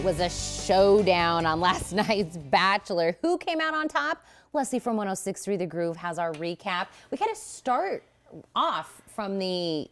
was a showdown on last night's Bachelor. Who came out on top? Leslie from 106.3 The Groove has our recap. We kind of start off from the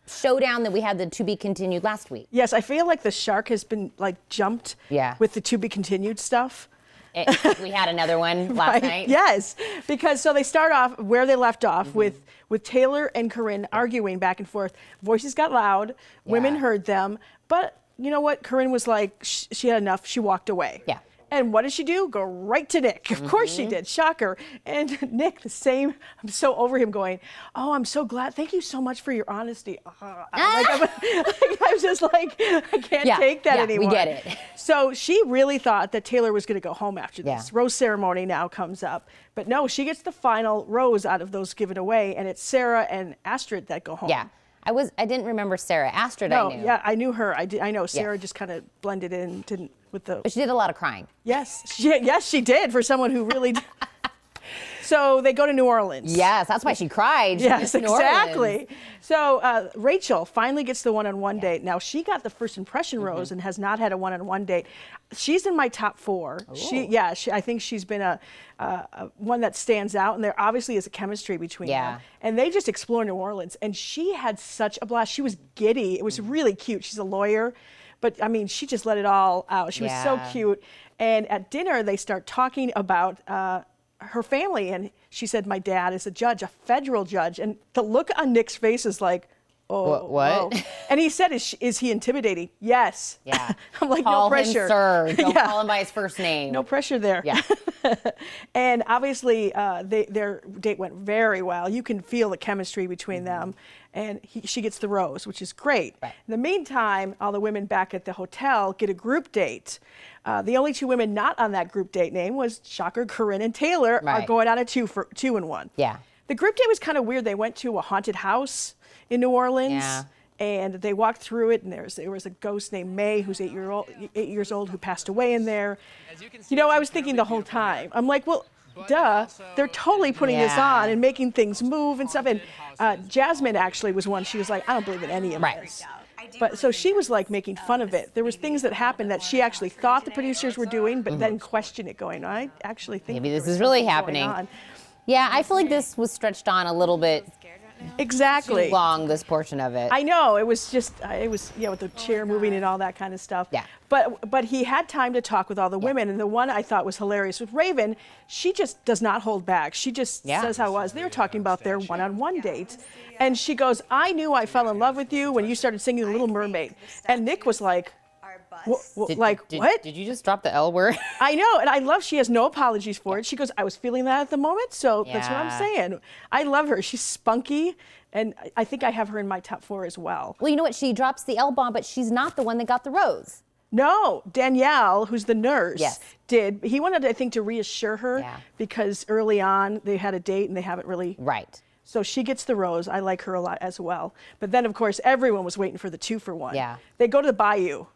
showdown that we had the to be continued last week. Yes, I feel like the shark has been jumped with the to be continued stuff. We had another one last night. Yes, because so they start off where they left off with Taylor and Corinne arguing back and forth. Voices got loud, women heard them, but you know what? Corinne was like, she had enough, she walked away. Yeah. And what did she do? Go right to Nick. Of course she did. Shocker. And Nick, the same. I'm so over him going, oh, I'm so glad. Thank you so much for your honesty. I'm just like, I can't take that anymore. We get it. So she really thought that Taylor was going to go home after this. Rose ceremony now comes up. But no, she gets the final rose out of those given away. And it's Sarah and Astrid that go home. Yeah. I didn't remember Sarah. Astrid, no, I knew. Yeah, I knew her. I know Sarah just kind of blended in, didn't with the. But she did a lot of crying. Yes, she did for someone who really. So they go to New Orleans. Yes, that's why she cried. Yes, exactly. So Rachel finally gets the one-on-one date. Now she got the first impression rose and has not had a one-on-one date. She's in my top 4. Ooh. I think she's been a one that stands out, and there obviously is a chemistry between them. And they just explore New Orleans, and she had such a blast. She was giddy. It was really cute. She's a lawyer, but I mean, she just let it all out. She was so cute. And at dinner, they start talking about her family, and she said, my dad is a judge, a federal judge. And the look on Nick's face is like, oh, what? Whoa. And he said, is he intimidating? Yes. Yeah. I'm like, call no pressure. Him sir. Don't call him by his first name. No pressure there. Yeah. And obviously, their date went very well. You can feel the chemistry between them. And she gets the rose, which is great. Right. In the meantime, all the women back at the hotel get a group date. The only 2 women not on that group date name was, shocker, Corinne and Taylor are going on a 2-in-1. Yeah. The group date was kind of weird. They went to a haunted house in New Orleans. Yeah. And they walked through it, and there was a ghost named May, who's 8 years old, who passed away in there. You know, I was thinking the whole time, I'm like, well, duh, they're totally putting this on and making things move and stuff. And Jasmine actually was one, she was like, I don't believe in any of this. But so she was like making fun of it. There was things that happened that she actually thought the producers were doing, but then questioned it, going, I actually think maybe this is really happening. Yeah, I feel like this was stretched on a little bit. Exactly. Too long, this portion of it. I know, it was just, with the chair moving and all that kind of stuff. Yeah. But he had time to talk with all the women, and the one I thought was hilarious with Raven, she just does not hold back. She just says how it was. They were talking about their one-on-one dates, and she goes, I knew I fell in love with you when you started singing The Little Mermaid. And Nick was like, what? Did you just drop the L word? I know, and I love she has no apologies for it. She goes, I was feeling that at the moment, so that's what I'm saying. I love her. She's spunky, and I think I have her in my top 4 as well. Well, you know what? She drops the L bomb, but she's not the one that got the rose. No, Danielle, who's the nurse, did. He wanted, I think, to reassure her because early on they had a date and they haven't really. Right. So she gets the rose. I like her a lot as well. But then, of course, everyone was waiting for the 2-for-1. Yeah. They go to the bayou.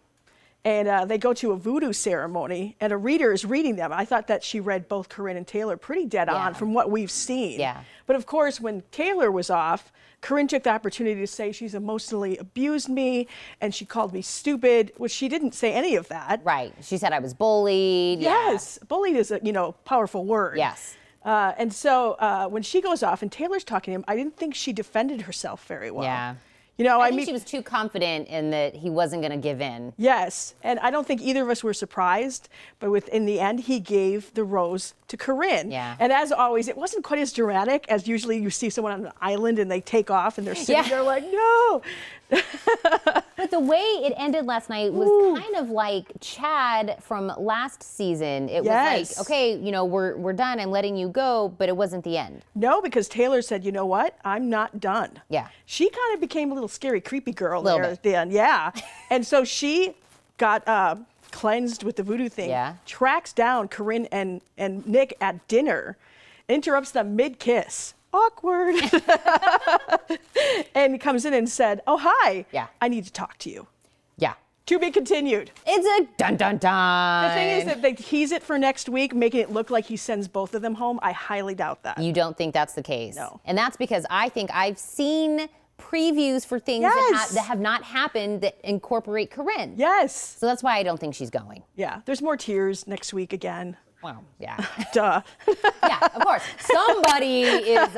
And they go to a voodoo ceremony, and a reader is reading them. I thought that she read both Corinne and Taylor pretty dead on from what we've seen. Yeah. But of course, when Taylor was off, Corinne took the opportunity to say she's emotionally abused me, and she called me stupid, which she didn't say any of that. Right. She said I was bullied. Yes. Bullied is a powerful word. Yes. And so when she goes off and Taylor's talking to him, I didn't think she defended herself very well. Yeah. You know, I think she was too confident in that he wasn't going to give in. Yes, and I don't think either of us were surprised, but in the end, he gave the rose to Corinne. Yeah. And as always, it wasn't quite as dramatic as usually you see someone on an island and they take off and they're sitting there like, no. But the way it ended last night was kind of like Chad from last season. It was like, okay, we're done. I'm letting you go, but it wasn't the end. No, because Taylor said, you know what? I'm not done. Yeah. She kind of became a little scary, creepy girl there at the end. Yeah. And so she got cleansed with the voodoo thing. Yeah. Tracks down Corinne and Nick at dinner, interrupts them mid-kiss. Awkward. And comes in and said, oh, hi. Yeah. I need to talk to you. Yeah. To be continued. It's a dun dun dun. The thing is that they tease it for next week, making it look like he sends both of them home. I highly doubt that. You don't think that's the case? No. And that's because I think I've seen previews for things that have not happened that incorporate Corinne. Yes. So that's why I don't think she's going. Yeah, there's more tears next week again. Well, yeah. Duh. Yeah, of course. Somebody is,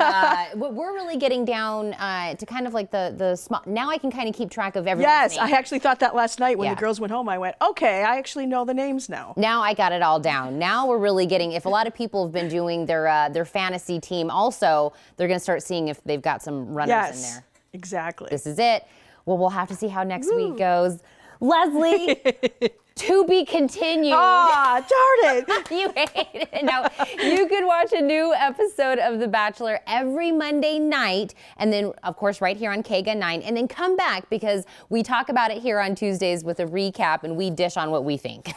we're really getting down to kind of like the small, now I can kind of keep track of everyone's Yes, name. I actually thought that last night when Yeah. the girls went home. I went, okay, I actually know the names now. Now I got it all down. Now we're really getting, if a lot of people have been doing their fantasy team also, they're going to start seeing if they've got some runners in there. Exactly. This is it. Well, we'll have to see how next week goes. Leslie, to be continued. Ah, darn it. You hate it. Now, you can watch a new episode of The Bachelor every Monday night, and then, of course, right here on KGUN 9, and then come back because we talk about it here on Tuesdays with a recap, and we dish on what we think.